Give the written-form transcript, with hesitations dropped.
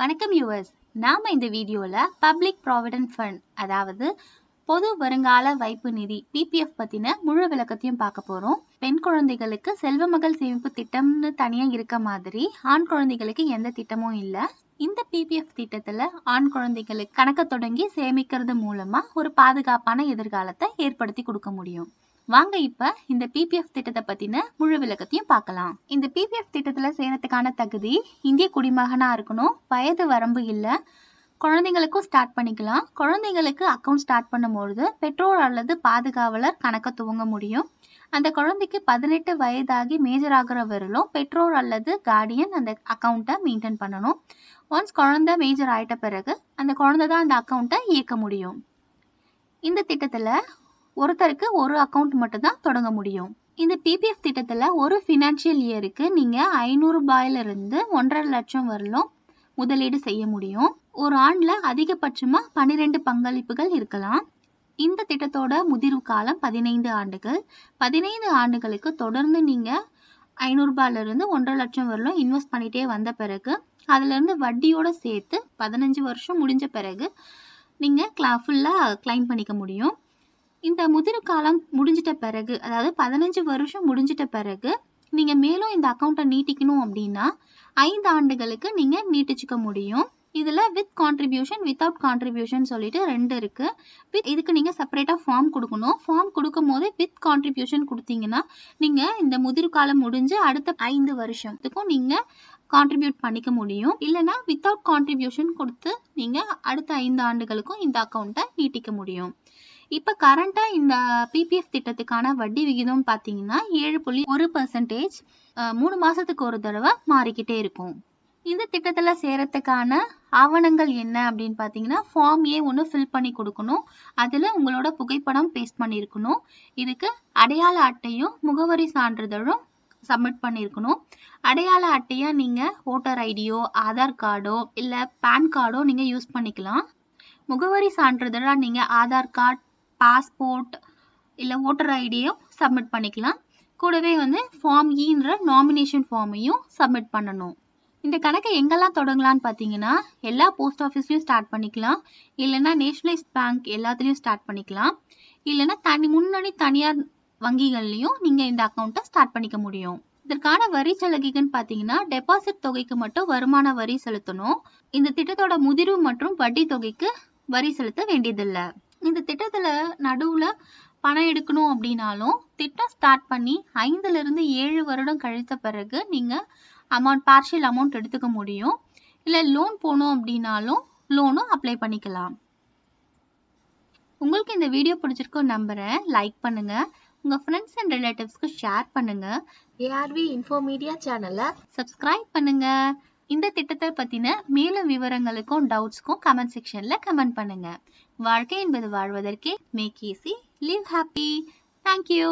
வணக்கம் யூவர்ஸ். நாம இந்த வீடியோல பப்ளிக் ப்ராவிடென்ட் ஃபண்ட் அதாவது பொது வருங்கால வைப்பு நிதி பிபிஎஃப் பத்தின முழு விளக்கத்தையும் பார்க்க போறோம். பெண் குழந்தைகளுக்கு செல்வ மகள் சேமிப்பு திட்டம்னு தனியா இருக்க மாதிரி ஆண் குழந்தைகளுக்கு எந்த திட்டமும் இல்ல. இந்த பிபிஎஃப் திட்டத்துல ஆண் குழந்தைகளுக்கு கணக்க தொடங்கி சேமிக்கிறது மூலமா ஒரு பாதுகாப்பான எதிர்காலத்தை ஏற்படுத்தி கொடுக்க முடியும். வாங்க இப்ப இந்த பிபிஎஃப் திட்டத்தை பத்தின முழு விளக்கத்தையும் பார்க்கலாம். இந்த பிபிஎஃப் திட்டத்துல சேரத்துக்கான தகுதி இந்திய குடிமகனா இருக்கணும், வயது வரம்பு இல்ல, குழந்தைங்களுக்கும் ஸ்டார்ட் பண்ணிக்கலாம். குழந்தைங்களுக்கு அக்கௌண்ட் ஸ்டார்ட் பண்ணும்போது பெற்றோர் அல்லது பாதுகாவலர் கணக்க துவங்க முடியும். அந்த குழந்தைக்கு 18 வயதாகி மேஜர் ஆகிற வரலும் பெற்றோர் அல்லது கார்டியன் அந்த அக்கௌண்ட்டை மெயின்டைன் பண்ணணும். ஒன்ஸ் குழந்தை மேஜர் ஆயிட்ட பிறகு அந்த குழந்தை தான் அந்த அக்கௌண்ட்டை இயக்க முடியும். இந்த திட்டத்துல ஒருத்தருக்கு ஒரு அக்கௌண்ட் மட்டும் தான் தொடங்க முடியும். இந்த பிபிஎஃப் திட்டத்துல ஒரு ஃபினான்ஷியல் இயருக்கு நீங்க 500 ரூபாயில இருந்து 1.5 லட்சம் வரலும் முதலீடு செய்ய முடியும். ஒரு ஆண்டுல அதிகபட்சமா 12 பங்களிப்புகள் இருக்கலாம். இந்த திட்டத்தோட முதிர்வு காலம் 15 ஆண்டுகள். 15 ஆண்டுகளுக்கு தொடர்ந்து நீங்க 500 ரூபாயில இருந்து 1.5 லட்சம் வரலும் இன்வெஸ்ட் பண்ணிட்டே வந்த பிறகு அதுல இருந்து வட்டியோட சேர்த்து 15 வருஷம் முடிஞ்ச பிறகு நீங்க ஃபுல்லா கிளைம் பண்ணிக்க முடியும். இந்த முதிர்வு காலம் முடிஞ்சிட்ட பிறகு, அதாவது 15 வருஷம் முடிஞ்சிட்ட பிறகு நீங்க மேலும் இந்த அக்கௌண்ட்டை நீட்டிக்கணும் அப்படின்னா 5 ஆண்டுகளுக்கு நீங்க நீட்டிச்சுக்க முடியும். இதுல வித் கான்ட்ரிபியூஷன், வித்தவுட் கான்ட்ரிபியூஷன் சொல்லிட்டு 2 இருக்கு. இதுக்கு நீங்க செப்பரேட்டா ஃபார்ம் கொடுக்கணும். ஃபார்ம் கொடுக்கும் போது வித் கான்ட்ரிபியூஷன் கொடுத்தீங்கன்னா நீங்க இந்த முதிர்வு காலம் முடிஞ்சு அடுத்த 5 வருஷத்துக்கும் நீங்க கான்ட்ரிபியூட் பண்ணிக்க முடியும். இல்லைன்னா வித்தவுட் கான்ட்ரிபியூஷன் கொடுத்து நீங்க அடுத்த 5 ஆண்டுகளுக்கும் இந்த அக்கௌண்ட்டை நீட்டிக்க முடியும். இப்ப கரண்டா இந்த பிபிஎஃப் திட்டத்துக்கான வட்டி விகிதம் பாத்தீங்கன்னா 7.1%, 3 மாசத்துக்கு ஒரு தடவை மாறிக்கிட்டே இருக்கும். இந்த திட்டத்துல சேரத்துக்கான ஆவணங்கள் என்ன அப்படின்னு பாத்தீங்கன்னா, ஃபார்ம் ஏ ஒன்று ஃபில் பண்ணி கொடுக்கணும். அதுல உங்களோட புகைப்படம் பேஸ்ட் பண்ணியிருக்கணும். இதுக்கு அடையாள அட்டையும் முகவரி சான்றிதழும் சப்மிட் பண்ணியிருக்கணும். அடையாள அட்டையா நீங்க ஓட்டர் ஐடியோ, ஆதார் கார்டோ இல்ல பேன் கார்டோ நீங்க யூஸ் பண்ணிக்கலாம். முகவரி சான்றிதழா நீங்க ஆதார் கார்டு, பாஸ்போர்ட் இல்ல ஓட்டர் ஐடியும் சப்மிட் பண்ணிக்கலாம். கூடவே ஃபார்ம் ஈன்ற நாமினேஷன் ஃபார்மையும் சப்மிட் பண்ணணும். இந்த கணக்கை எங்கெல்லாம் தொடங்கலாம்னு பார்த்தீங்கன்னா, எல்லா போஸ்ட் ஆஃபீஸ்லையும் ஸ்டார்ட் பண்ணிக்கலாம். இல்லைன்னா நேஷனலைஸ்ட் பேங்க் எல்லாத்துலேயும் ஸ்டார்ட் பண்ணிக்கலாம். இல்லைன்னா முன்னணி தனியார் வங்கிகள்லையும் நீங்க இந்த அக்கௌண்ட்டை ஸ்டார்ட் பண்ணிக்க முடியும். இதற்கான வரி சலுகைன்னு பார்த்தீங்கன்னா, டெபாசிட் தொகைக்கு மட்டும் வருமான வரி செலுத்தணும். இந்த திட்டத்தோட முதிர்வு மற்றும் வட்டி தொகைக்கு வரி செலுத்த வேண்டியதில்லை. இந்த திட்டத்துல நடுவுல பணம் எடுக்கணும் அப்படின்னாலும் திட்டம் ஸ்டார்ட் பண்ணி 5 இருந்து 7 வருடம் கழித்த பிறகு நீங்க பார்ஷியல் அமௌண்ட் எடுத்துக்க முடியும். இல்ல லோன் போகணும் அப்படின்னாலும் லோனும் அப்ளை பண்ணிக்கலாம். உங்களுக்கு இந்த வீடியோ பிடிச்சிருக்கும் நம்புறேன். லைக் பண்ணுங்க, உங்க ஃப்ரெண்ட்ஸ் அண்ட் ரிலேட்டிவ்ஸ்க்கு ஷேர் பண்ணுங்க. ஏஆர்வி இன்ஃபோ மீடியா சேனலை சப்ஸ்கிரைப் பண்ணுங்க. இந்த திட்டத்தை பத்தின மேலும் விவரங்களுக்கும் டவுட்ஸ்க்கும் கமெண்ட் செக்ஷன்ல கமெண்ட் பண்ணுங்க. வாழ்க்கை என்பது வாழ்வதற்கே. Make easy, live happy. Thank you.